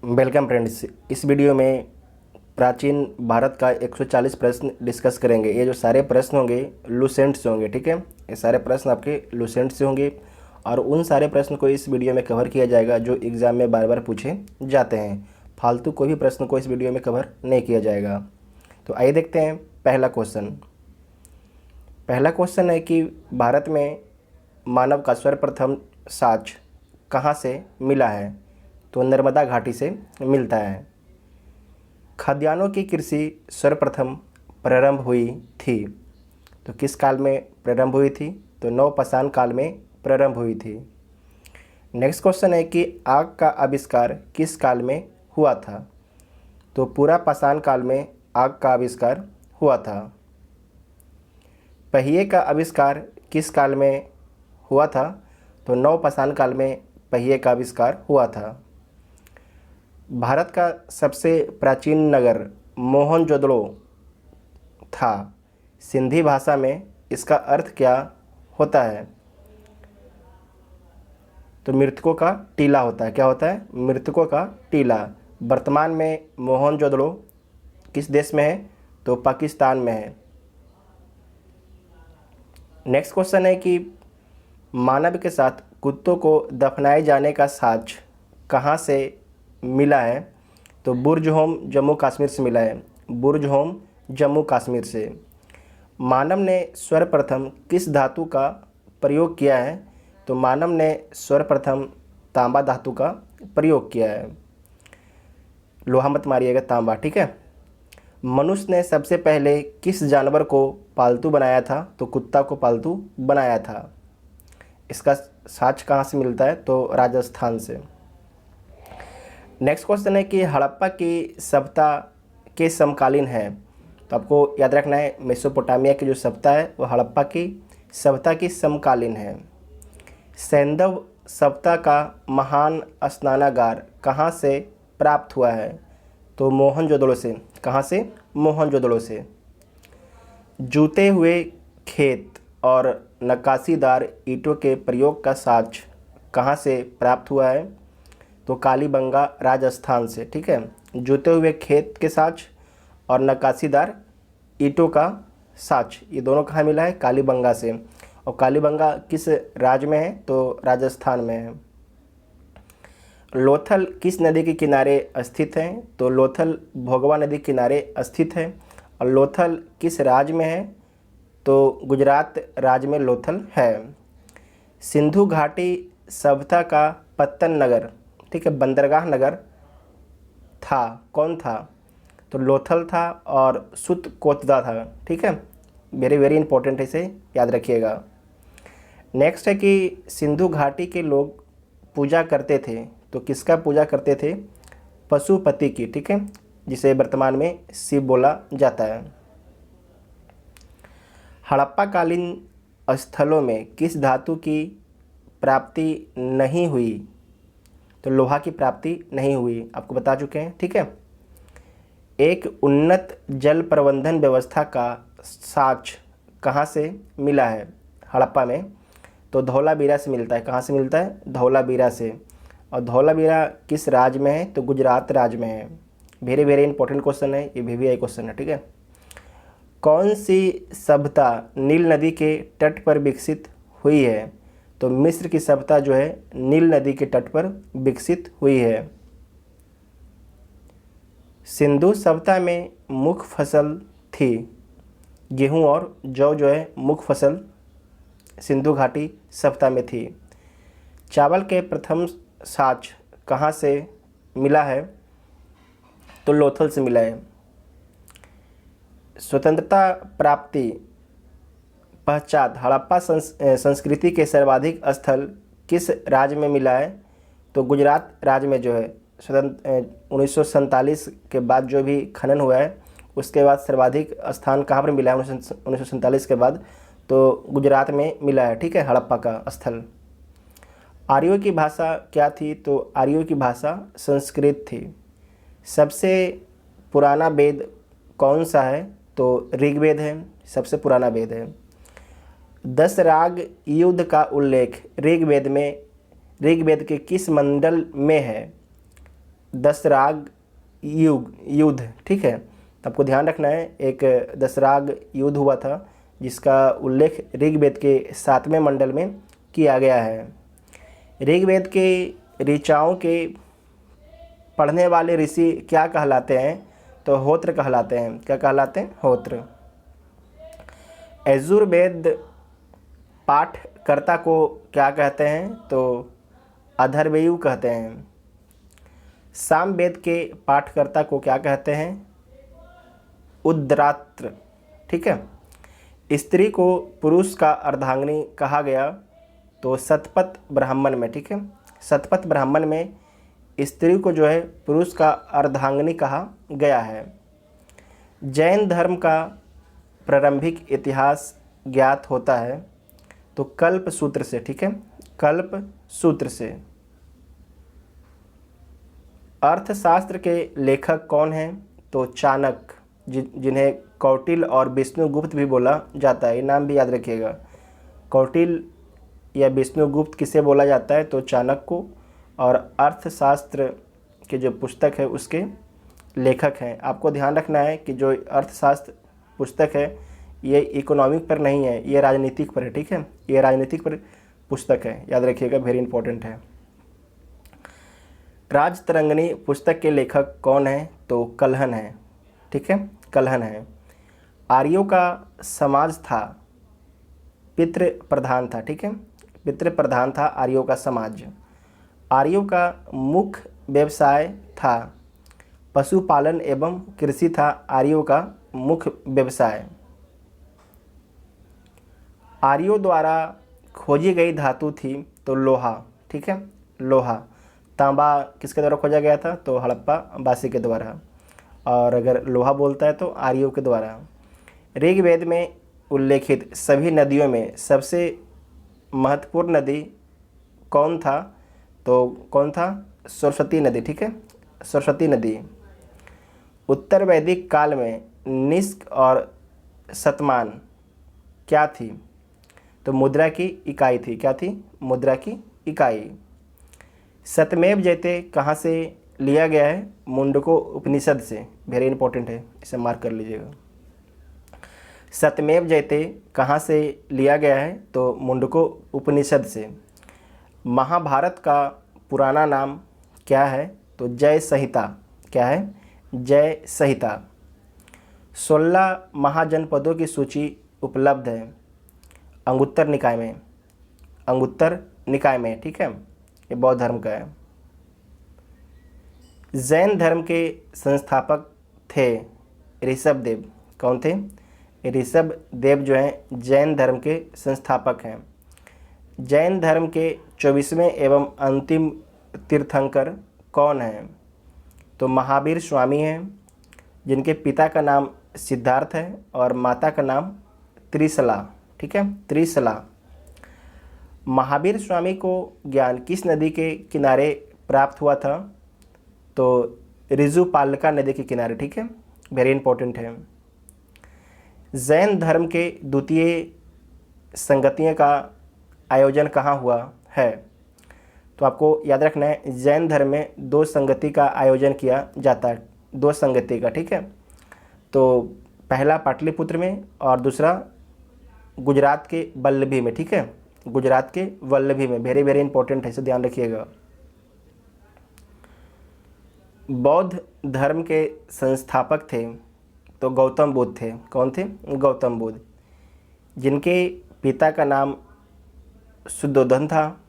Welcome friends. इस video में प्राचीन भारत का 140 प्रश्न डिस्कस करेंगे। ये जो सारे प्रश्न होंगे लूसेंट से होंगे, ठीक है। ये सारे प्रश्न आपके लूसेंट से होंगे और उन सारे प्रश्न को इस वीडियो में कवर किया जाएगा जो एग्ज़ाम में बार बार पूछे जाते हैं। फालतू कोई भी प्रश्न को इस वीडियो में कवर नहीं किया जाएगा। तो आइए देखते हैं पहला क्वेश्चन। पहला क्वेश्चन है कि भारत में मानव का सर्वप्रथम साक्ष्य कहाँ से मिला है? तो नर्मदा घाटी से मिलता है। खाद्यान्नों की कृषि सर्वप्रथम प्रारंभ हुई थी, तो किस काल में प्रारंभ हुई थी? तो नवपाषाण काल में प्रारंभ हुई थी। नेक्स्ट क्वेश्चन है कि आग का आविष्कार किस काल में हुआ था? तो पूरा पाषाण काल में आग का आविष्कार हुआ था। पहिए का आविष्कार किस काल में हुआ था? तो नवपाषाण काल में पहिए का आविष्कार हुआ था। भारत का सबसे प्राचीन नगर मोहनजोदड़ो था। सिंधी भाषा में इसका अर्थ क्या होता है? तो मृतकों का टीला होता है। क्या होता है? मृतकों का टीला। वर्तमान में मोहनजोदड़ो किस देश में है? तो पाकिस्तान में है। नेक्स्ट क्वेश्चन है कि मानव के साथ कुत्तों को दफनाए जाने का साक्ष्य कहाँ से मिला है? तो बुर्ज होम जम्मू कश्मीर से मिला है। बुर्ज होम जम्मू कश्मीर से। मानव ने सर्वप्रथम किस धातु का प्रयोग किया है? तो मानव ने सर्वप्रथम तांबा धातु का प्रयोग किया है। लोहा मत मारिएगा, तांबा, ठीक है। मनुष्य ने सबसे पहले किस जानवर को पालतू बनाया था? तो कुत्ता को पालतू बनाया था। इसका साक्ष्य कहाँ से मिलता है? तो राजस्थान से। नेक्स्ट क्वेश्चन है कि हड़प्पा की सभ्यता के समकालीन है। तो आपको याद रखना है मेसोपोटामिया की जो सभ्यता है वो हड़प्पा की सभ्यता की समकालीन है। सैंधव सभ्यता का महान स्नानागार कहाँ से प्राप्त हुआ है? तो मोहनजोदड़ो से। कहाँ से? मोहनजोदड़ो से। जूते हुए खेत और नक्काशीदार ईंटों के प्रयोग का साक्ष्य कहाँ से प्राप्त हुआ है? तो कालीबंगा राजस्थान से, ठीक है। जूते हुए खेत के साक्ष्य और नक्काशीदार ईंटों का साक्ष्य ये दोनों कहाँ मिला है? कालीबंगा से। और कालीबंगा किस राज्य में है? तो राजस्थान में है। लोथल किस नदी के किनारे स्थित है? तो लोथल भोगवा नदी के किनारे स्थित है। और लोथल किस राज्य में है? तो गुजरात राज्य में लोथल है। सिंधु घाटी सभ्यता का पत्तन नगर, ठीक है, बंदरगाह नगर था, कौन था? तो लोथल था और सुतकोतदा था, ठीक है। वेरी वेरी इंपॉर्टेंट है, इसे याद रखिएगा। नेक्स्ट है कि सिंधु घाटी के लोग पूजा करते थे, तो किसका पूजा करते थे? पशुपति की, ठीक है, जिसे वर्तमान में शिव बोला जाता है। हड़प्पाकालीन स्थलों में किस धातु की प्राप्ति नहीं हुई? तो लोहा की प्राप्ति नहीं हुई, आपको बता चुके हैं, ठीक है। एक उन्नत जल प्रबंधन व्यवस्था का साक्ष्य कहाँ से मिला है? हड़प्पा में। तो धौलावीरा से मिलता है। कहाँ से मिलता है? धौलावीरा से। और धौलावीरा किस राज्य में है? तो गुजरात राज्य में है। वेरी वेरी इंपॉर्टेंट क्वेश्चन है, ये VVI क्वेश्चन है, ठीक है। कौन सी सभ्यता नील नदी के तट पर विकसित हुई है? तो मिस्र की सभ्यता जो है नील नदी के तट पर विकसित हुई है। सिंधु सभ्यता में मुख्य फसल थी गेहूं और जौ, जो है मुख्य फसल सिंधु घाटी सभ्यता में थी। चावल के प्रथम साक्ष्य कहाँ से मिला है? तो लोथल से मिला है। स्वतंत्रता प्राप्ति पश्चात हड़प्पा संस्कृति के सर्वाधिक स्थल किस राज्य में मिला है? तो गुजरात राज्य में जो है 1947 के बाद जो भी खनन हुआ है उसके बाद सर्वाधिक स्थान कहाँ पर मिला है? 1947 के बाद तो गुजरात में मिला है, ठीक है, हड़प्पा का स्थल। आर्यों की भाषा क्या थी? तो आर्यों की भाषा संस्कृत थी। सबसे पुराना वेद कौन सा है? तो ऋग्वेद है, सबसे पुराना वेद है। 10 राग युद्ध का उल्लेख ऋग्वेद के किस मंडल में है? दशराग युद्ध, ठीक है। तो आपको ध्यान रखना है, एक दशराग युद्ध हुआ था जिसका उल्लेख ऋग्वेद के 7वें मंडल में किया गया है। ऋग्वेद के ऋचाओं के पढ़ने वाले ऋषि क्या कहलाते हैं? तो होत्र कहलाते हैं। क्या कहलाते हैं? होत्र। यजुर्वेद पाठकर्ता को क्या कहते हैं? तो अथर्वयु कहते हैं। सामवेद के पाठकर्ता को क्या कहते हैं? उद्रात्र, ठीक है। स्त्री को पुरुष का अर्धांगिनी कहा गया तो शतपथ ब्राह्मण में, ठीक है। शतपथ ब्राह्मण में स्त्री को जो है पुरुष का अर्धांगिनी कहा गया है। जैन धर्म का प्रारंभिक इतिहास ज्ञात होता है तो कल्प सूत्र से, ठीक है, कल्प सूत्र से। अर्थशास्त्र के लेखक कौन हैं? तो चाणक्य, जिन्हें कौटिल्य और विष्णुगुप्त भी बोला जाता है। ये नाम भी याद रखिएगा। कौटिल्य या विष्णुगुप्त किसे बोला जाता है? तो चाणक्य को। और अर्थशास्त्र के जो पुस्तक है उसके लेखक हैं। आपको ध्यान रखना है कि जो अर्थशास्त्र पुस्तक है ये इकोनॉमिक पर नहीं है, ये राजनीतिक पर है, ठीक है। ये राजनीतिक पर पुस्तक है, याद रखिएगा, वेरी इंपॉर्टेंट है। राजतरंगिणी पुस्तक के लेखक कौन है? तो कल्हण है, ठीक है, कल्हण है। आर्यों का समाज था, पितृ प्रधान था, ठीक है, पितृ प्रधान था आर्यों का समाज। आर्यों का मुख्य व्यवसाय था पशुपालन एवं कृषि था आर्यों का मुख्य व्यवसाय। आर्यों द्वारा खोजी गई धातु थी तो लोहा, ठीक है, लोहा। तांबा किसके द्वारा खोजा गया था? तो हड़प्पा वासी के द्वारा। और अगर लोहा बोलता है तो आर्यों के द्वारा। ऋग्वेद में उल्लेखित सभी नदियों में सबसे महत्वपूर्ण नदी कौन था? तो कौन था? सरस्वती नदी, ठीक है, सरस्वती नदी। उत्तर वैदिक काल में निष्क और शतमान क्या थी? तो मुद्रा की इकाई थी। क्या थी? मुद्रा की इकाई। सत्यमेव जयते कहाँ से लिया गया है? मुंडको उपनिषद से। वेरी इंपॉर्टेंट है, इसे मार्क कर लीजिएगा। सत्यमेव जयते कहाँ से लिया गया है? तो मुंडको उपनिषद से। महाभारत का पुराना नाम क्या है? तो जय संहिता। क्या है? जय संहिता। 16 महाजनपदों की सूची उपलब्ध है अंगुत्तर निकाय में। अंगुत्तर निकाय में, ठीक है, ये बौद्ध धर्म का है। जैन धर्म के संस्थापक थे ऋषभदेव। कौन थे? ऋषभदेव जो हैं जैन धर्म के संस्थापक हैं। जैन धर्म के 24वें एवं अंतिम तीर्थंकर कौन हैं? तो महावीर स्वामी हैं, जिनके पिता का नाम सिद्धार्थ है और माता का नाम त्रिशला, ठीक है, त्रिशला। महावीर स्वामी को ज्ञान किस नदी के किनारे प्राप्त हुआ था? तो ऋजुपालिका नदी के किनारे, ठीक है, वेरी इंपॉर्टेंट है। जैन धर्म के द्वितीय संगतियों का आयोजन कहाँ हुआ है? तो आपको याद रखना है, जैन धर्म में 2 संगति का आयोजन किया जाता है, 2 संगति का, ठीक है। तो पहला पाटलिपुत्र में और दूसरा गुजरात के वल्लभी में, ठीक है, गुजरात के वल्लभी में। वेरी वेरी इंपॉर्टेंट है, इसे ध्यान रखिएगा। बौद्ध धर्म के संस्थापक थे तो गौतम बुद्ध थे। कौन थे? गौतम बुद्ध, जिनके पिता का नाम शुद्धोधन था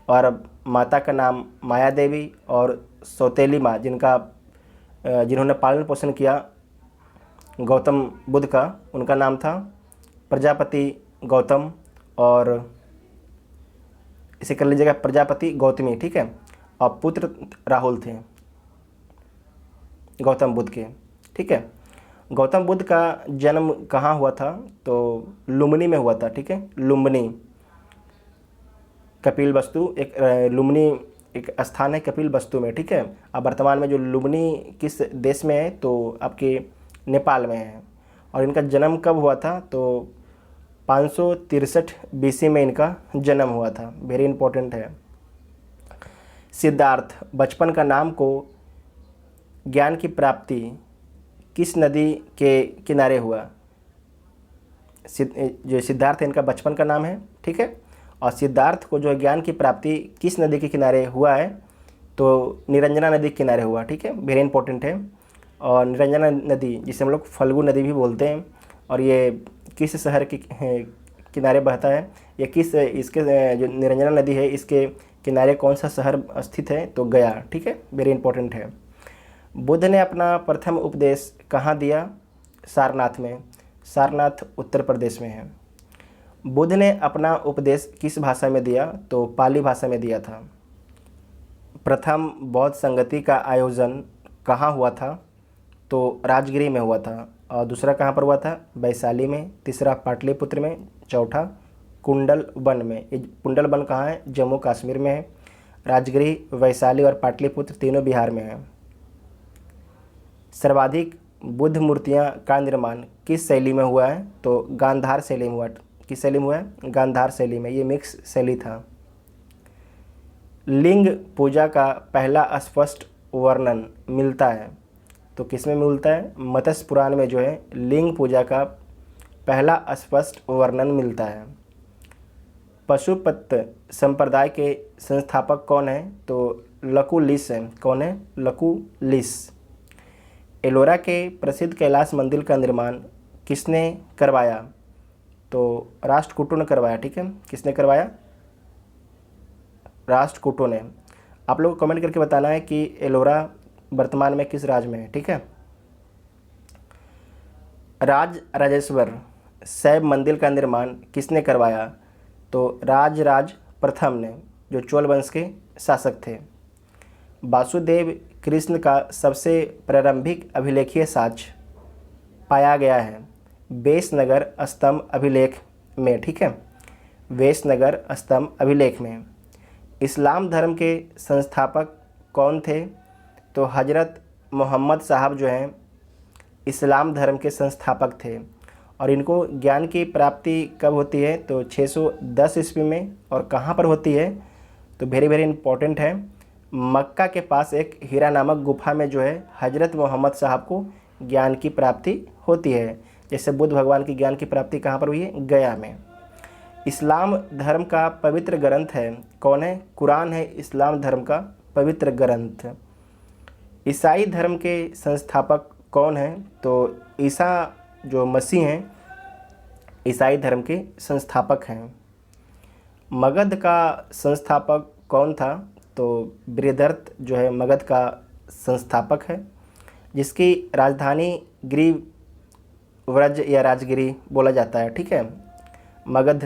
और माता का नाम माया देवी, और सौतेली माँ जिन्होंने पालन पोषण किया गौतम बुद्ध का, उनका नाम था प्रजापति गौतम, और इसे कर लीजिएगा प्रजापति गौतमी, ठीक है। और पुत्र राहुल थे गौतम बुद्ध के, ठीक है। गौतम बुद्ध का जन्म कहाँ हुआ था? तो लुम्बिनी में हुआ था, ठीक है, लुम्बिनी। कपिलवस्तु एक लुम्बिनी एक स्थान है कपिलवस्तु में, ठीक है। अब वर्तमान में जो लुम्बिनी किस देश में है? तो आपके नेपाल में है। और इनका जन्म कब हुआ था? तो 563 BC में इनका जन्म हुआ था। वेरी इंपॉर्टेंट है। सिद्धार्थ बचपन का नाम को ज्ञान की प्राप्ति किस नदी के किनारे हुआ? जो सिद्धार्थ है इनका बचपन का नाम है, ठीक है। और सिद्धार्थ को जो ज्ञान की प्राप्ति किस नदी के किनारे हुआ है? तो निरंजना नदी के किनारे हुआ, ठीक है, वेरी इंपॉर्टेंट है। और निरंजना नदी जिसे हम लोग फल्गु नदी भी बोलते हैं, और ये किस शहर के किनारे बहता है? ये किस इसके जो निरंजना नदी है इसके किनारे कौन सा शहर स्थित है? तो गया, ठीक है, वेरी इंपॉर्टेंट है। बुद्ध ने अपना प्रथम उपदेश कहाँ दिया? सारनाथ में। सारनाथ उत्तर प्रदेश में है। बुद्ध ने अपना उपदेश किस भाषा में दिया? तो पाली भाषा में दिया था। प्रथम बौद्ध संगति का आयोजन कहाँ हुआ था? तो राजगिरी में हुआ था। और दूसरा कहाँ पर हुआ था? वैशाली में। तीसरा पाटलिपुत्र में। चौथा कुंडल वन में। ये कुंडल वन कहाँ है? जम्मू कश्मीर में है। राजगिरी, वैशाली और पाटलिपुत्र तीनों बिहार में हैं। सर्वाधिक बुद्ध मूर्तियाँ का निर्माण किस शैली में हुआ है? तो गांधार शैली में हुआ। किस शैली में हुआ है? गांधार शैली में। ये मिक्स शैली था। लिंग पूजा का पहला स्पष्ट वर्णन मिलता है तो किसमें मिलता है? मत्स्य पुराण में जो है लिंग पूजा का पहला स्पष्ट वर्णन मिलता है। पशुपत संप्रदाय के संस्थापक कौन है? तो लकुलिस है। कौन है? लकुलिस। एलोरा के प्रसिद्ध कैलाश मंदिर का निर्माण किसने करवाया? तो राष्ट्रकूटों ने करवाया, ठीक है। किसने करवाया? राष्ट्रकूटों ने। आप लोग को कमेंट करके बताना है कि एलोरा वर्तमान में किस राज्य में है, ठीक है। राज राजेश्वर शैव मंदिर का निर्माण किसने करवाया? तो राजराज प्रथम ने, जो चोल वंश के शासक थे। वासुदेव कृष्ण का सबसे प्रारंभिक अभिलेखीय साक्ष्य पाया गया है वेशनगर स्तंभ अभिलेख में, ठीक है, वेशनगर स्तंभ अभिलेख में। इस्लाम धर्म के संस्थापक कौन थे? तो हजरत मोहम्मद साहब जो हैं इस्लाम धर्म के संस्थापक थे। और इनको ज्ञान की प्राप्ति कब होती है? तो 610 ईस्वी में। और कहाँ पर होती है? तो वेरी वेरी इंपॉर्टेंट है, मक्का के पास एक हीरा नामक गुफा में जो है हजरत मोहम्मद साहब को ज्ञान की प्राप्ति होती है। जैसे बुद्ध भगवान की ज्ञान की प्राप्ति कहाँ पर हुई है? गया में। इस्लाम धर्म का पवित्र ग्रंथ है कौन है? कुरान है इस्लाम धर्म का पवित्र ग्रंथ। ईसाई धर्म के संस्थापक कौन है? तो ईसा जो मसीह हैं ईसाई धर्म के संस्थापक हैं। मगध का संस्थापक कौन था? तो बृहदर्थ जो है मगध का संस्थापक है, जिसकी राजधानी गिरिव्रज या राजगिरी बोला जाता है, ठीक है। मगध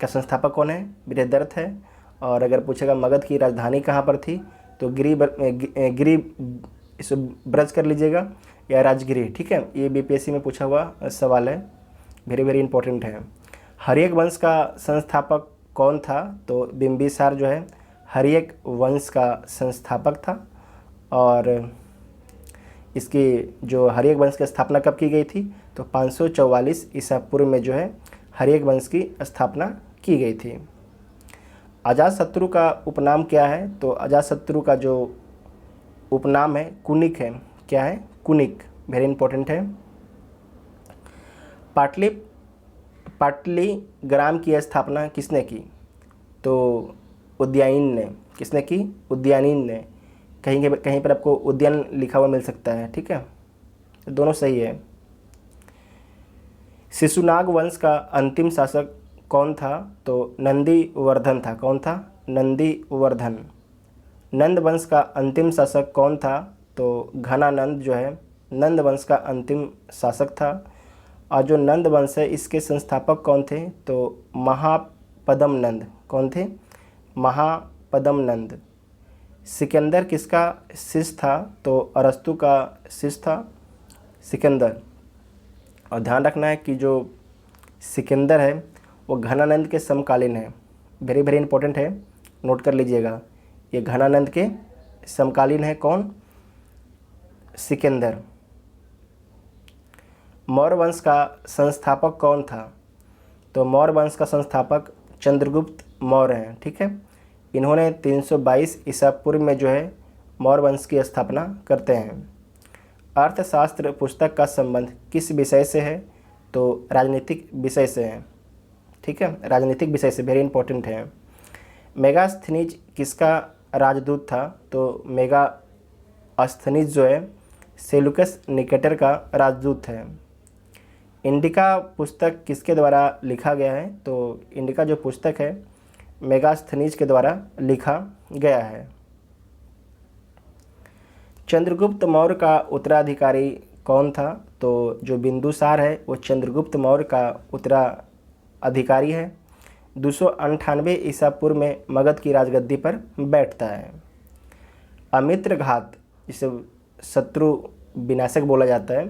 का संस्थापक कौन है? बृहदर्थ है। और अगर पूछेगा मगध की राजधानी कहाँ पर थी तो गिरी इसे ब्रज कर लीजिएगा या राजगिरी, ठीक है। ये बीपीएससी में पूछा हुआ सवाल है, वेरी वेरी इंपॉर्टेंट है। हर्यक वंश का संस्थापक कौन था? तो बिंबिसार जो है हर्यक वंश का संस्थापक था। और इसकी जो हर्यक वंश की स्थापना कब की गई थी? तो 544 ईसा पूर्व में जो है हर्यक वंश की स्थापना की गई थी। अजातशत्रु का उपनाम क्या है? तो अजातशत्रु का जो उपनाम है कुनिक है। क्या है? कुनिक, वेरी इंपॉर्टेंट है। पाटलिग्राम की स्थापना किसने की? तो उदयन ने। किसने की? उदयन ने। कहीं पर आपको उदयन लिखा हुआ मिल सकता है, ठीक है, तो दोनों सही है। शिशुनाग वंश का अंतिम शासक कौन था? तो नंदीवर्धन था। कौन था? नंदीवर्धन। नंद वंश का अंतिम शासक कौन था? तो घनानंद जो है नंद वंश का अंतिम शासक था। और जो नंद वंश है इसके संस्थापक कौन थे? तो महापद्म नंद। कौन थे? महापद्म नंद। सिकंदर किसका शिष्य था? तो अरस्तु का शिष्य था सिकंदर। और ध्यान रखना है कि जो सिकंदर है वो घनानंद के समकालीन है, वेरी वेरी इंपॉर्टेंट है, नोट कर लीजिएगा। ये घनानंद के समकालीन है। कौन? सिकंदर। मौर्य वंश का संस्थापक कौन था? तो मौर्य वंश का संस्थापक चंद्रगुप्त मौर्य हैं, ठीक है। इन्होंने 322 ईसा पूर्व में जो है मौर्य वंश की स्थापना करते हैं। अर्थशास्त्र पुस्तक का संबंध किस विषय से है? तो राजनीतिक विषय से है। ठीक है, राजनीतिक विषय से, वेरी इंपॉर्टेंट है। मेगास्थनीज किसका राजदूत था? तो मेगास्थनीज जो है सेलुकस निकेटर का राजदूत है। इंडिका पुस्तक किसके द्वारा लिखा गया है? तो इंडिका जो पुस्तक है मेगास्थनीज के द्वारा लिखा गया है। चंद्रगुप्त मौर्य का उत्तराधिकारी कौन था? तो जो बिंदुसार है वो चंद्रगुप्त मौर्य का उत्तराधिकारी है। 298 ईसा पूर्व में मगध की राजगद्दी पर बैठता है। अमित्र घात, जिसे शत्रु विनाशक बोला जाता है,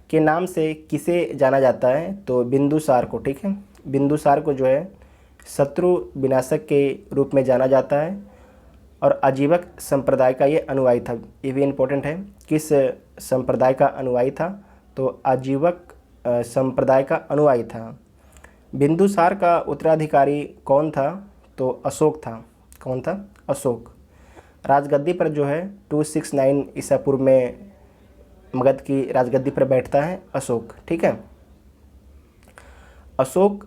के नाम से किसे जाना जाता है? तो बिंदुसार को। ठीक है, बिंदुसार को जो है शत्रु विनाशक के रूप में जाना जाता है और आजीवक संप्रदाय का ये अनुयायी था। ये भी इम्पोर्टेंट है, किस संप्रदाय का अनुयायी था? तो आजीवक संप्रदाय का अनुयायी था। बिंदुसार का उत्तराधिकारी कौन था? तो अशोक था। कौन था? अशोक। राजगद्दी पर जो है 269 ईसा पूर्व में मगध की राजगद्दी पर बैठता है अशोक। ठीक है, अशोक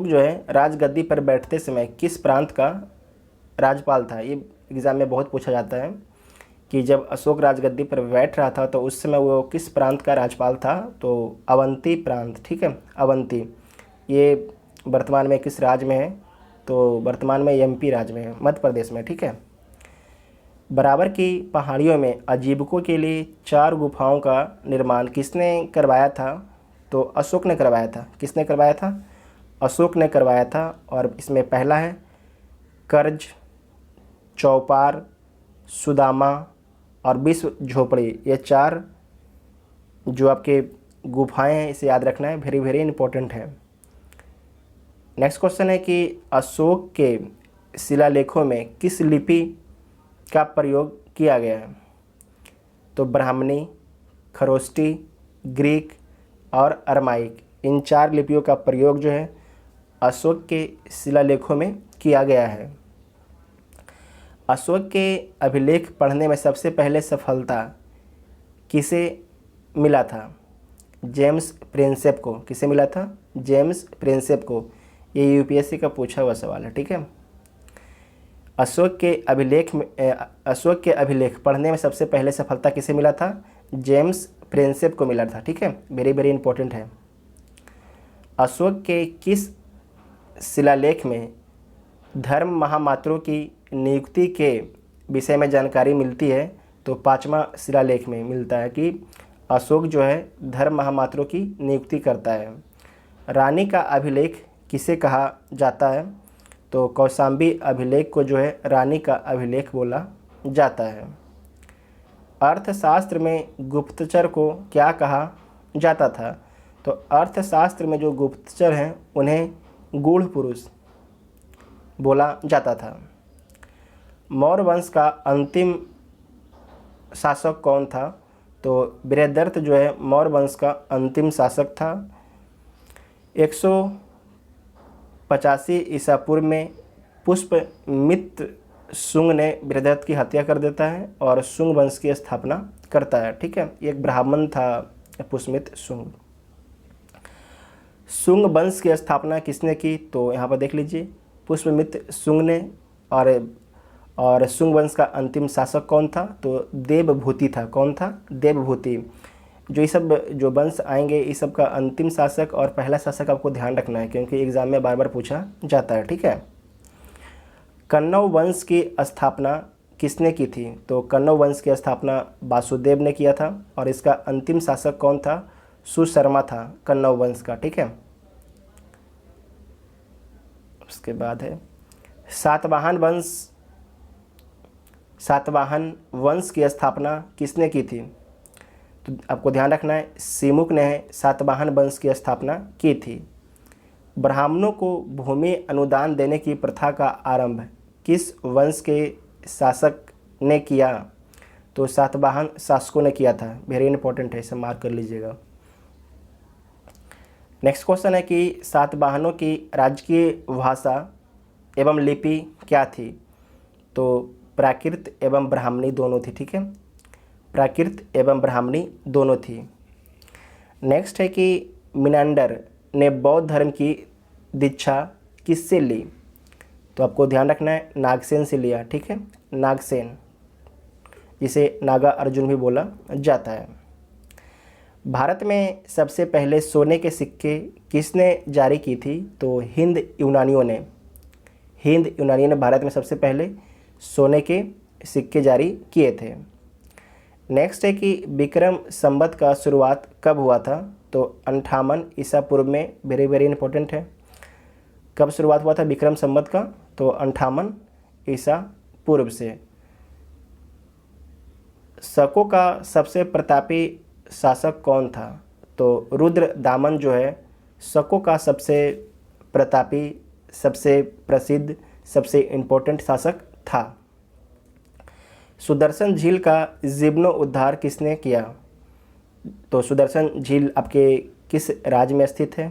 जो है राजगद्दी पर बैठते समय किस प्रांत का राज्यपाल था? ये एग्ज़ाम में बहुत पूछा जाता है कि जब अशोक राजगद्दी पर बैठ रहा था तो उस समय वो किस प्रांत का राज्यपाल था? तो अवंती प्रांत। ठीक है, अवंती। ये वर्तमान में किस राज्य में है? तो वर्तमान में एमपी राज्य में है, मध्य प्रदेश में। ठीक है। बराबर की पहाड़ियों में अजीबकों के लिए 4 गुफाओं का निर्माण किसने करवाया था? तो अशोक ने करवाया था। किसने करवाया था? अशोक ने करवाया था। और इसमें पहला है कर्ज, चौपार, सुदामा और विश्व झोपड़ी। ये 4 जो आपके गुफाएं हैं, इसे याद रखना है, वेरी वेरी इंपॉर्टेंट है। नेक्स्ट क्वेश्चन है कि अशोक के शिलालेखों में किस लिपि का प्रयोग किया गया है? तो ब्राह्मणी, खरोष्टी, ग्रीक और अरमाइक, इन 4 लिपियों का प्रयोग जो है अशोक के शिलालेखों में किया गया है। अशोक के अभिलेख पढ़ने में सबसे पहले सफलता किसे मिला था? जेम्स प्रिंसेप को। किसे मिला था? जेम्स प्रिंसेप को। ये यूपीएससी का पूछा हुआ सवाल है। ठीक है, अशोक के अभिलेख पढ़ने में सबसे पहले सफलता किसे मिला था? जेम्स प्रिंसेप को मिला था। ठीक है, वेरी वेरी इंपॉर्टेंट है। अशोक के किस शिलालेख में धर्म महामात्रों की नियुक्ति के विषय में जानकारी मिलती है? तो 5वां शिलालेख में मिलता है कि अशोक जो है धर्म महामात्रों की नियुक्ति करता है। रानी का अभिलेख किसे कहा जाता है? तो कौशाम्बी अभिलेख को जो है रानी का अभिलेख बोला जाता है। अर्थशास्त्र में गुप्तचर को क्या कहा जाता था? तो अर्थशास्त्र में जो गुप्तचर हैं उन्हें गूढ़ पुरुष बोला जाता था। मौर्य वंश का अंतिम शासक कौन था? तो बृहद्रथ जो है मौर्य वंश का अंतिम शासक था। 185 ईसा पूर्व में पुष्पमित्र शुंग ने बृहद्रथ की हत्या कर देता है और शुंग वंश की स्थापना करता है। ठीक है, एक ब्राह्मण था पुष्पमित्र शुंग। शुंग वंश की स्थापना किसने की? तो यहाँ पर देख लीजिए, पुष्पमित्र शुंग ने। और शुंग वंश का अंतिम शासक कौन था? तो देवभूति था। कौन था? देवभूति। जो ये सब जो वंश आएंगे इस सब का अंतिम शासक और पहला शासक आपको ध्यान रखना है, क्योंकि एग्जाम में बार बार पूछा जाता है। ठीक है, कन्नौ वंश की स्थापना किसने की थी? तो कन्नौ वंश की स्थापना वासुदेव ने किया था और इसका अंतिम शासक कौन था? सुशर्मा था कन्नौ वंश का। ठीक है, उसके बाद है सातवाहन वंश की स्थापना किसने की थी? तो आपको ध्यान रखना है, सिमुक ने सातवाहन वंश की स्थापना की थी। ब्राह्मणों को भूमि अनुदान देने की प्रथा का आरंभ किस वंश के शासक ने किया? तो सातवाहन शासकों ने किया था। वेरी इंपॉर्टेंट है, इसे मार्क कर लीजिएगा। नेक्स्ट क्वेश्चन है कि सातवाहनों की राजकीय भाषा एवं लिपि क्या थी? तो प्राकृत एवं ब्राह्मणी दोनों थी, ठीक है, प्राकृत एवं ब्राह्मणी दोनों थी। नेक्स्ट है कि मिनांडर ने बौद्ध धर्म की दीक्षा किससे ली? तो आपको ध्यान रखना है नागसेन से लिया, ठीक है, नागसेन, जिसे नागा अर्जुन भी बोला जाता है। भारत में सबसे पहले सोने के सिक्के किसने जारी की थी? तो हिंद यूनानियों ने भारत में सबसे पहले सोने के सिक्के जारी किए थे। नेक्स्ट है कि विक्रम संवत का शुरुआत कब हुआ था? तो 58 ईसा पूर्व में, वेरी वेरी इंपॉर्टेंट है। कब शुरुआत हुआ था विक्रम संवत का? तो 58 ईसा पूर्व से। शकों का सबसे प्रतापी शासक कौन था? तो रुद्र दामन जो है शकों का सबसे प्रतापी, सबसे प्रसिद्ध, सबसे इम्पोर्टेंट शासक था। सुदर्शन झील का जीर्णोद्धार किसने किया? तो सुदर्शन झील आपके किस राज्य में स्थित है?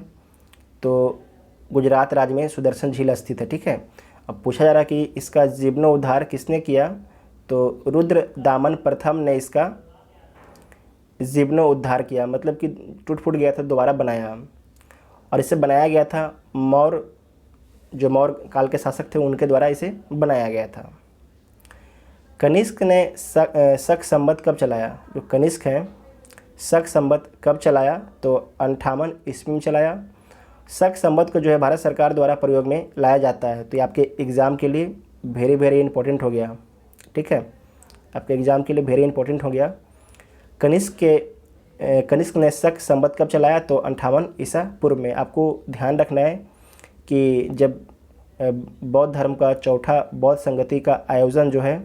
तो गुजरात राज्य में सुदर्शन झील स्थित है, ठीक है। अब पूछा जा रहा है कि इसका जीर्णोद्धार किसने किया? तो रुद्र दामन प्रथम ने इसका जीर्णोद्धार किया, मतलब कि टूट फूट गया था, दोबारा बनाया। और इसे बनाया गया था मौर्य, जो मौर्य काल के शासक थे उनके द्वारा इसे बनाया गया था। कनिष्क ने शक संवत कब चलाया? जो कनिष्क है शक संवत कब चलाया? तो 58 ईस्वी में चलाया। शक संवत को जो है भारत सरकार द्वारा प्रयोग में लाया जाता है। तो ये आपके एग्ज़ाम के लिए वेरी वेरी इंपॉर्टेंट हो गया, ठीक है, आपके एग्ज़ाम के लिए वेरी इंपॉर्टेंट हो गया। कनिष्क ने शक संवत कब चलाया? तो 58 ईसा पूर्व में। आपको ध्यान रखना है कि जब बौद्ध धर्म का चौथा बौद्ध संगति का आयोजन जो है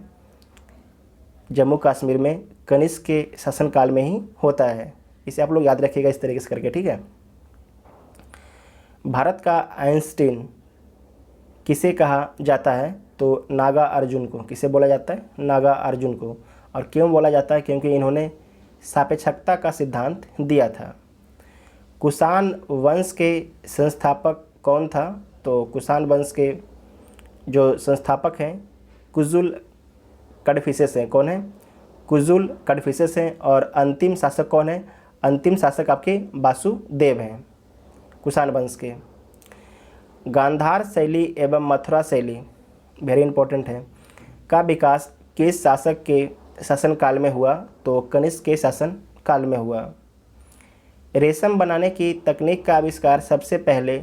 जम्मू कश्मीर में कनिष्क के शासनकाल में ही होता है। इसे आप लोग याद रखिएगा इस तरीके से करके, ठीक है। भारत का आइंस्टीन किसे कहा जाता है? तो नागा अर्जुन को। किसे बोला जाता है? नागा अर्जुन को। और क्यों बोला जाता है? क्योंकि इन्होंने सापेक्षता का सिद्धांत दिया था। कुषाण वंश के संस्थापक कौन था? तो कुषाण वंश के जो संस्थापक हैं कुजुल कड़फिसेस हैं। कौन है? कुजुल कड़फिसेस हैं। और अंतिम शासक कौन है? अंतिम शासक आपके वासुदेव हैं कुषाण वंश के। गांधार शैली एवं मथुरा शैली, वेरी इंपॉर्टेंट है, का विकास किस शासक के शासनकाल में हुआ? तो कनिष्क के शासन काल में हुआ। रेशम बनाने की तकनीक का आविष्कार सबसे पहले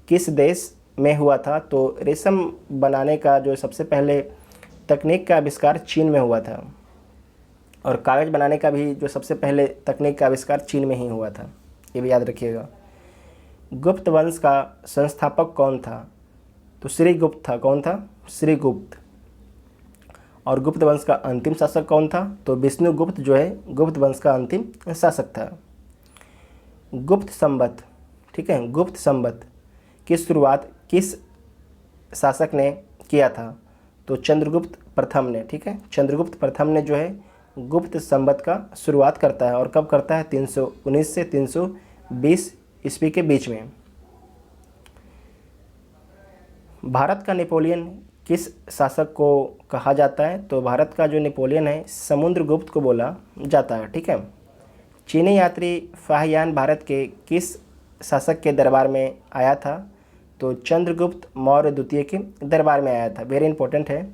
किस देश में हुआ था? तो रेशम बनाने का जो सबसे पहले तकनीक का आविष्कार चीन में हुआ था। और कागज़ बनाने का भी जो सबसे पहले तकनीक का आविष्कार चीन में ही हुआ था, ये भी याद रखिएगा। गुप्त वंश का संस्थापक कौन था? तो श्रीगुप्त था। कौन था? श्रीगुप्त। और गुप्त वंश का अंतिम शासक कौन था? तो विष्णुगुप्त जो है गुप्त वंश का अंतिम शासक था। गुप्त संवत, ठीक है, गुप्त संवत की शुरुआत किस शासक ने किया था? तो चंद्रगुप्त प्रथम ने, ठीक है, चंद्रगुप्त प्रथम ने जो है गुप्त संवत का शुरुआत करता है। और कब करता है? 319 से 320 ईस्वी के बीच में। भारत का नेपोलियन किस शासक को कहा जाता है? तो भारत का जो नेपोलियन है समुद्रगुप्त को बोला जाता है, ठीक है। चीनी यात्री फाहियान भारत के किस शासक के दरबार में आया था? तो चंद्रगुप्त मौर्य द्वितीय के दरबार में आया था। वेरी इंपॉर्टेंट है,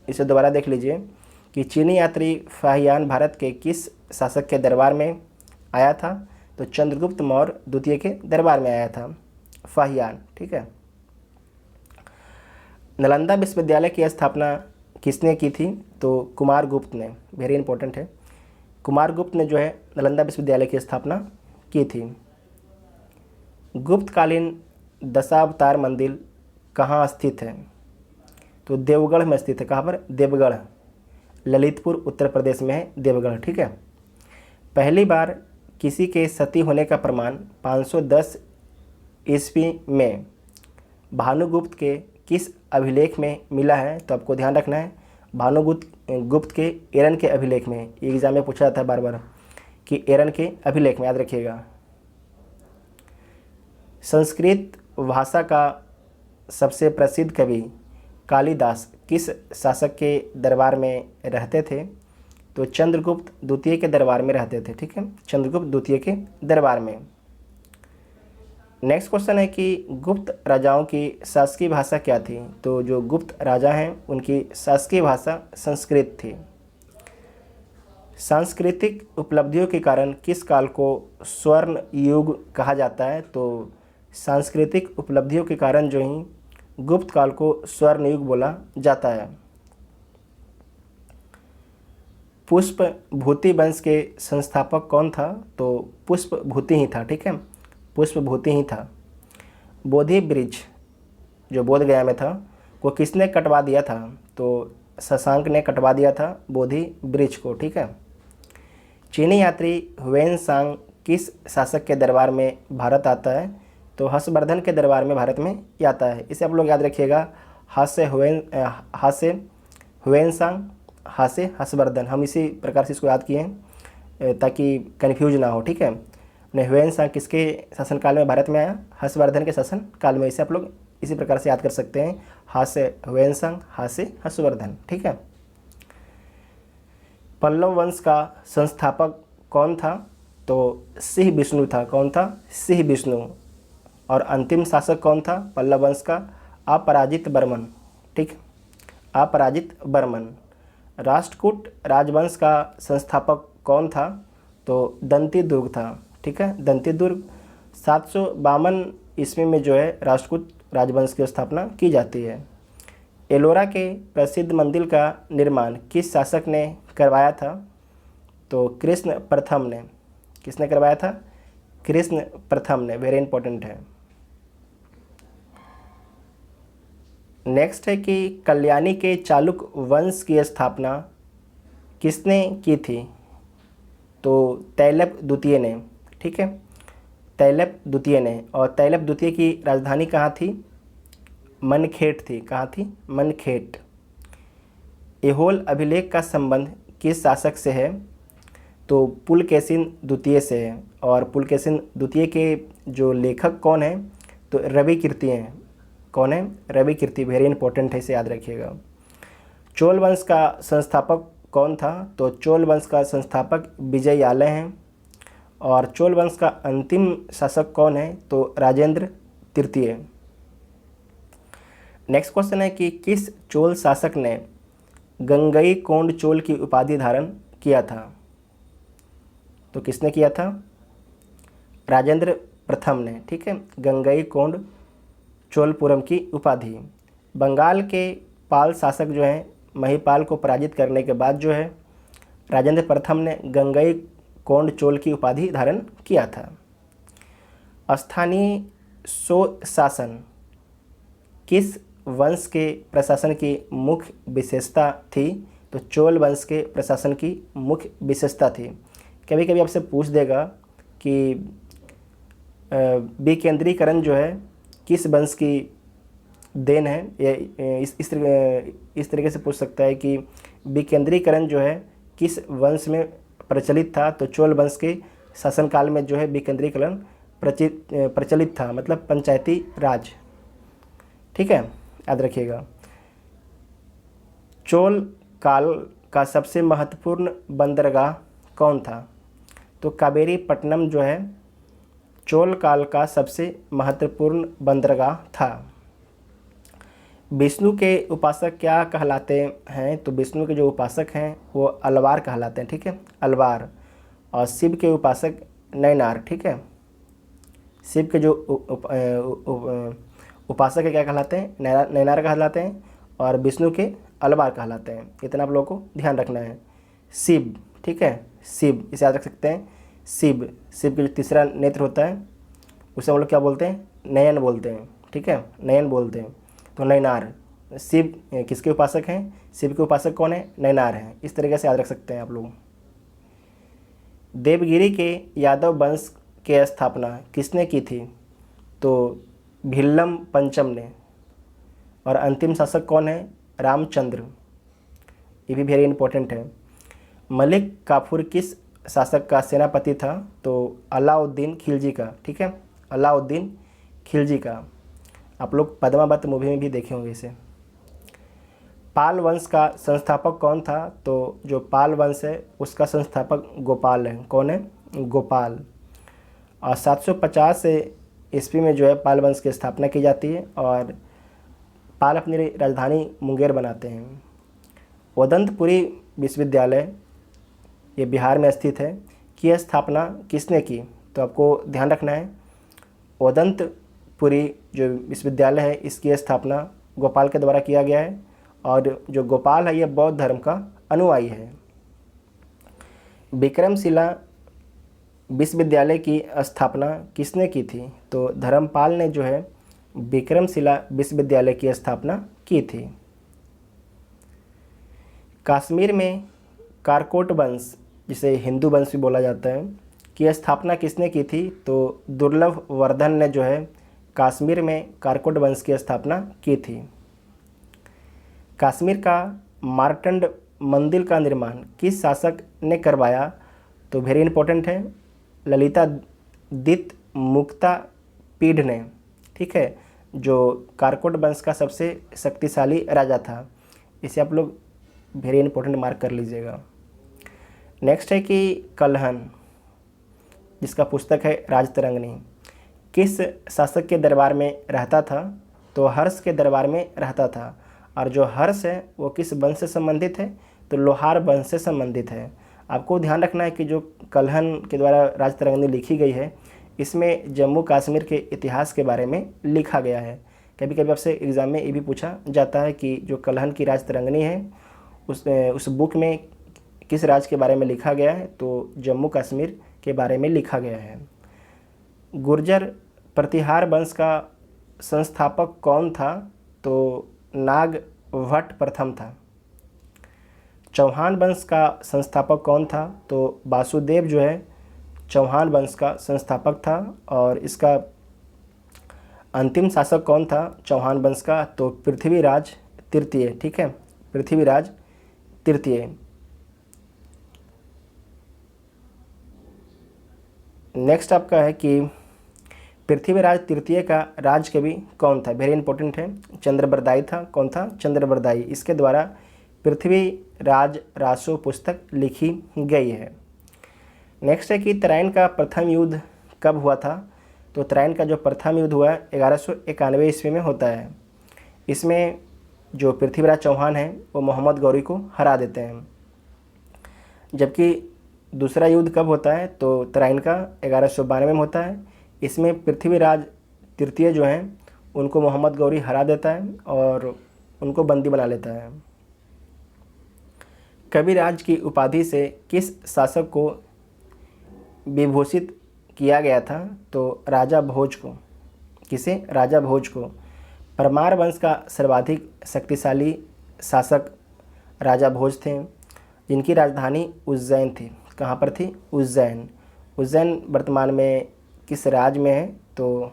इसे दोबारा देख लीजिए कि चीनी यात्री फाहियान भारत के किस शासक के दरबार में आया था? तो चंद्रगुप्त मौर्य द्वितीय के दरबार में आया था फाहियान, ठीक है। नालंदा विश्वविद्यालय की स्थापना किसने की थी? तो कुमारगुप्त ने। वेरी इंपॉर्टेंट है, कुमारगुप्त ने जो है नालंदा विश्वविद्यालय की स्थापना की थी। गुप्तकालीन दशावतार मंदिर कहाँ स्थित है? तो देवगढ़ में स्थित है। कहाँ पर? देवगढ़, ललितपुर उत्तर प्रदेश में है देवगढ़, ठीक है। पहली बार किसी के सती होने का प्रमाण 510 ईस्वी में भानुगुप्त के किस अभिलेख में मिला है? तो आपको ध्यान रखना है भानुगुप्त के एरन के अभिलेख में। एग्जाम में पूछा जाता है बार बार कि एरन के अभिलेख में, याद रखिएगा। संस्कृत भाषा का सबसे प्रसिद्ध कवि कालिदास किस शासक के दरबार में रहते थे? तो चंद्रगुप्त द्वितीय के दरबार में रहते थे। ठीक है, चंद्रगुप्त द्वितीय के दरबार में। नेक्स्ट क्वेश्चन है कि गुप्त राजाओं की शासकीय भाषा क्या थी? तो जो गुप्त राजा हैं उनकी शासकीय भाषा संस्कृत थी। सांस्कृतिक उपलब्धियों के कारण किस काल को स्वर्ण युग कहा जाता है? तो सांस्कृतिक उपलब्धियों के कारण जो ही गुप्त काल को स्वर्ण युग बोला जाता है। पुष्प भूति वंश के संस्थापक कौन था? तो पुष्प भूति ही था। ठीक है, पुष्प भूति ही था। बोधि वृक्ष जो बोध गया में था वो किसने कटवा दिया था? तो शशांक ने कटवा दिया था बोधि वृक्ष को। ठीक है। चीनी यात्री हुएन सांग किस शासक के दरबार में भारत आता है? तो हर्षवर्धन के दरबार में भारत में आता है। इसे आप लोग याद रखिएगा, हा से हुएन सांग, हा से हर्षवर्धन। हम इसी प्रकार से इसको याद किए हैं ताकि कन्फ्यूज ना हो। ठीक है, हुएन सांग किसके शासनकाल में भारत में आया? हर्षवर्धन के शासनकाल में। इसे आप लोग इसी प्रकार से याद कर सकते हैं, हा से हुएन सांग, हा से हर्षवर्धन। ठीक है। पल्लव वंश का संस्थापक कौन था? तो सिंह विष्णु था। कौन था? सिंह विष्णु। और अंतिम शासक कौन था पल्लव वंश का? अपराजित वर्मन। ठीक, अपराजित वर्मन। राष्ट्रकूट राजवंश का संस्थापक कौन था? तो दंती दुर्ग था। ठीक है, दंती दुर्ग। 752 ईस्वी में जो है राष्ट्रकूट राजवंश की स्थापना की जाती है। एलोरा के प्रसिद्ध मंदिर का निर्माण किस शासक ने करवाया था? तो कृष्ण प्रथम ने। किसने करवाया था? कृष्ण प्रथम ने। वेरी इंपॉर्टेंट है। नेक्स्ट है कि कल्याणी के चालुक वंश की स्थापना किसने की थी? तो तैलप द्वितीय ने। ठीक है, तैलप द्वितीय ने। और तैलप द्वितीय की राजधानी कहाँ थी? मनखेट थी। कहाँ थी? मनखेट। ऐहोल अभिलेख का संबंध किस शासक से है? तो पुलकेशिन द्वितीय से है। और पुलकेशिन द्वितीय के जो लेखक कौन है? तो रवि कीर्ति हैं। कौन है? रवि कीर्ति। वेरी इंपॉर्टेंट है, इसे याद रखिएगा। चोल वंश का संस्थापक कौन था? तो चोल वंश का संस्थापक विजयालय हैं। और चोल वंश का अंतिम शासक कौन है? तो राजेंद्र तृतीय। नेक्स्ट क्वेश्चन है कि किस चोल शासक ने गंगईकोंड चोल की उपाधि धारण किया था? तो किसने किया था? राजेंद्र प्रथम ने। ठीक है, गंगईकोंड चोलपुरम की उपाधि। बंगाल के पाल शासक जो हैं महिपाल को पराजित करने के बाद जो है राजेंद्र प्रथम ने गंगईकोंड चोल की उपाधि धारण किया था। स्थानीय शासन किस वंश के प्रशासन की मुख्य विशेषता थी? तो चोल वंश के प्रशासन की मुख्य विशेषता थी। कभी कभी आपसे पूछ देगा कि विकेंद्रीकरण जो है किस वंश की देन है? ये इस तरीके से पूछ सकता है कि विकेंद्रीकरण जो है किस वंश में प्रचलित था? तो चोल वंश के शासनकाल में जो है विकेंद्रीकरण प्रचलित था, मतलब पंचायती राज। ठीक है, याद रखिएगा। चोल काल का सबसे महत्वपूर्ण बंदरगाह कौन था? तो कावेरी पट्टनम जो है चोल काल का सबसे महत्वपूर्ण बंदरगाह था। विष्णु के उपासक क्या कहलाते हैं? तो विष्णु के जो उपासक हैं वो अलवार कहलाते हैं। ठीक है, अलवार। और शिव के उपासक नैनार। ठीक है, शिव के जो उपासक क्या कहलाते हैं? नैनार कहलाते हैं। और विष्णु के अलवार कहलाते हैं। इतना आप लोगों को ध्यान रखना है। शिव, ठीक है, शिव, इसे याद रख सकते हैं। शिव, शिव के जो तीसरा नेत्र होता है उसे हम लोग क्या बोलते हैं? नयन बोलते हैं। ठीक है, नयन बोलते हैं। तो नैनार। शिव किसके उपासक हैं? शिव के उपासक कौन है? नैनार हैं। इस तरीके से याद रख सकते हैं आप लोग। देवगिरी के यादव वंश की स्थापना किसने की थी? तो भिल्लम पंचम ने। और अंतिम शासक कौन है? रामचंद्र। ये भी वेरी इंपॉर्टेंट है। मलिक काफूर किस शासक का सेनापति था? तो अलाउद्दीन खिलजी का। ठीक है, अलाउद्दीन खिलजी का। आप लोग पद्मावत मूवी में भी देखे होंगे इसे। पाल वंश का संस्थापक कौन था? तो जो पाल वंश है उसका संस्थापक गोपाल है। कौन है? गोपाल। और 750 से ईस्वी में जो है पाल वंश की स्थापना की जाती है और पाल अपनी राजधानी मुंगेर बनाते हैं। उदंतपुरी विश्वविद्यालय, ये बिहार में स्थित है, की स्थापना किसने की? तो आपको ध्यान रखना है, उदंतपुरी जो विश्वविद्यालय है इसकी स्थापना गोपाल के द्वारा किया गया है और जो गोपाल है ये बौद्ध धर्म का अनुयायी है। विक्रमशिला विश्वविद्यालय की स्थापना किसने की थी? तो धर्मपाल ने जो है विक्रमशिला विश्वविद्यालय की स्थापना की थी। कश्मीर में कारकोट वंश, जिसे हिंदू वंश भी बोला जाता है, की स्थापना किसने की थी? तो दुर्लभ वर्धन ने जो है कश्मीर में कारकोट वंश की स्थापना की थी। कश्मीर का मार्तंड मंदिर का निर्माण किस शासक ने करवाया? तो वेरी इंपॉर्टेंट है, ललितादित्य मुक्तापीड ने। ठीक है, जो कारकोट वंश का सबसे शक्तिशाली राजा था। इसे आप लोग वेरी इंपॉर्टेंट मार्क कर लीजिएगा। नेक्स्ट है कि कल्हन, जिसका पुस्तक है राजतरंगिणी, किस शासक के दरबार में रहता था? तो हर्ष के दरबार में रहता था। और जो हर्ष है वो किस वंश से संबंधित है? तो लोहार वंश से संबंधित है। आपको ध्यान रखना है कि जो कल्हन के द्वारा राजतरंगिणी लिखी गई है इसमें जम्मू कश्मीर के इतिहास के बारे में लिखा गया है। कभी कभी आपसे एग्ज़ाम में ये भी पूछा जाता है कि जो कल्हन की राजतरंगिणी है उस बुक में किस राज्य के बारे में लिखा गया है? तो जम्मू कश्मीर के बारे में लिखा गया है। गुर्जर प्रतिहार वंश का संस्थापक कौन था? तो नागभट्ट प्रथम था। चौहान वंश का संस्थापक कौन था? तो वासुदेव जो है चौहान वंश का संस्थापक था। और इसका अंतिम शासक कौन था चौहान वंश का? तो पृथ्वीराज तृतीय। ठीक है, पृथ्वीराज तृतीय। नेक्स्ट आपका है कि पृथ्वीराज तृतीय का राजकवि कौन था? वेरी इंपॉर्टेंट है, चंद्रबरदाई था। कौन था? चंद्रबरदाई। इसके द्वारा पृथ्वीराज रासो पुस्तक लिखी गई है। नेक्स्ट है कि तराइन का प्रथम युद्ध कब हुआ था? तो तराइन का जो प्रथम युद्ध हुआ 1191 ईस्वी में होता है। इसमें जो पृथ्वीराज चौहान है वो मोहम्मद गौरी को हरा देते हैं। जबकि दूसरा युद्ध कब होता है? तो तराइन का 1192 में होता है। इसमें पृथ्वीराज तृतीय जो हैं उनको मोहम्मद गौरी हरा देता है और उनको बंदी बना लेता है। कविराज की उपाधि से किस शासक को विभूषित किया गया था? तो राजा भोज को। किसे? राजा भोज को। परमार वंश का सर्वाधिक शक्तिशाली शासक राजा भोज थे, जिनकी राजधानी उज्जैन थी। कहाँ पर थी? उज्जैन। उज्जैन वर्तमान में किस राज्य में है? तो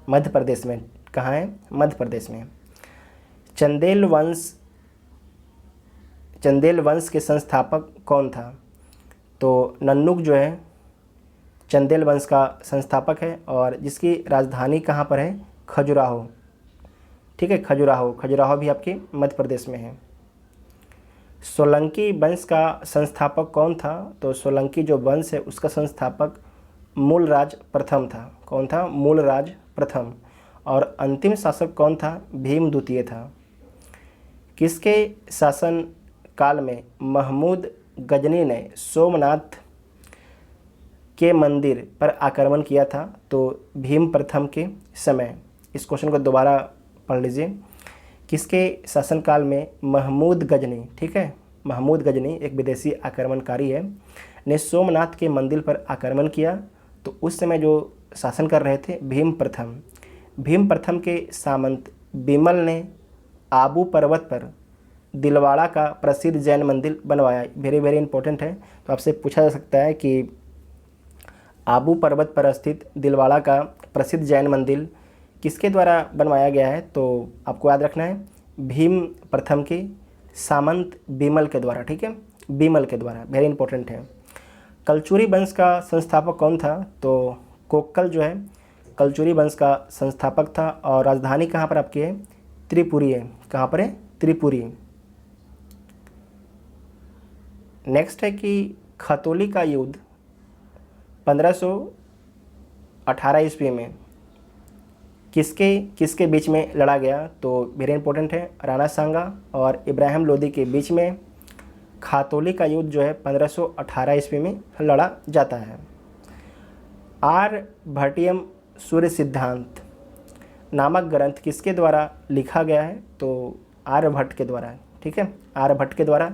मध्य प्रदेश में। कहाँ है? मध्य प्रदेश में। चंदेल वंश के संस्थापक कौन था? तो नन्नुक जो है चंदेल वंश का संस्थापक है और जिसकी राजधानी कहाँ पर है? खजुराहो। ठीक है, खजुराहो। खजुराहो भी आपके मध्य प्रदेश में है। सोलंकी वंश का संस्थापक कौन था? तो सोलंकी जो वंश है उसका संस्थापक मूलराज प्रथम था। कौन था? मूलराज प्रथम। और अंतिम शासक कौन था? भीम द्वितीय था। किसके शासन काल में महमूद गजनी ने सोमनाथ के मंदिर पर आक्रमण किया था? तो भीम प्रथम के समय। इस क्वेश्चन को दोबारा पढ़ लीजिए। किसके शासनकाल में महमूद गजनी, ठीक है, महमूद गजनी एक विदेशी आक्रमणकारी है, ने सोमनाथ के मंदिर पर आक्रमण किया? तो उस समय जो शासन कर रहे थे भीम प्रथम। भीम प्रथम के सामंत बिमल ने आबू पर्वत पर दिलवाड़ा का प्रसिद्ध जैन मंदिर बनवाया। वेरी वेरी इंपॉर्टेंट है। तो आपसे पूछा जा सकता है कि आबू पर्वत पर स्थित दिलवाड़ा का प्रसिद्ध जैन मंदिर किसके द्वारा बनवाया गया है? तो आपको याद रखना है भीम प्रथम के सामंत बिमल के द्वारा। ठीक है, बिमल के द्वारा। वेरी इंपॉर्टेंट है। कलचुरी वंश का संस्थापक कौन था? तो कोक्कल जो है कलचुरी वंश का संस्थापक था और राजधानी कहाँ पर आपकी है? त्रिपुरी है। कहाँ पर है? त्रिपुरी। नेक्स्ट है कि खतौली का युद्ध 1518 ईस्वी में किसके किसके बीच में लड़ा गया? तो वेरी इंपॉर्टेंट है, राणा सांगा और इब्राहिम लोदी के बीच में खतौली का युद्ध जो है 1518 ईस्वी में लड़ा जाता है। आर्यभट्टियम सूर्य सिद्धांत नामक ग्रंथ किसके द्वारा लिखा गया है? तो आर्यभट्ट के द्वारा। ठीक है, आर्यभट्ट के द्वारा,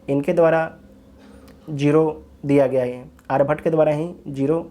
इनके द्वारा 0 दिया गया है, आर्यभट्ट के द्वारा ही 0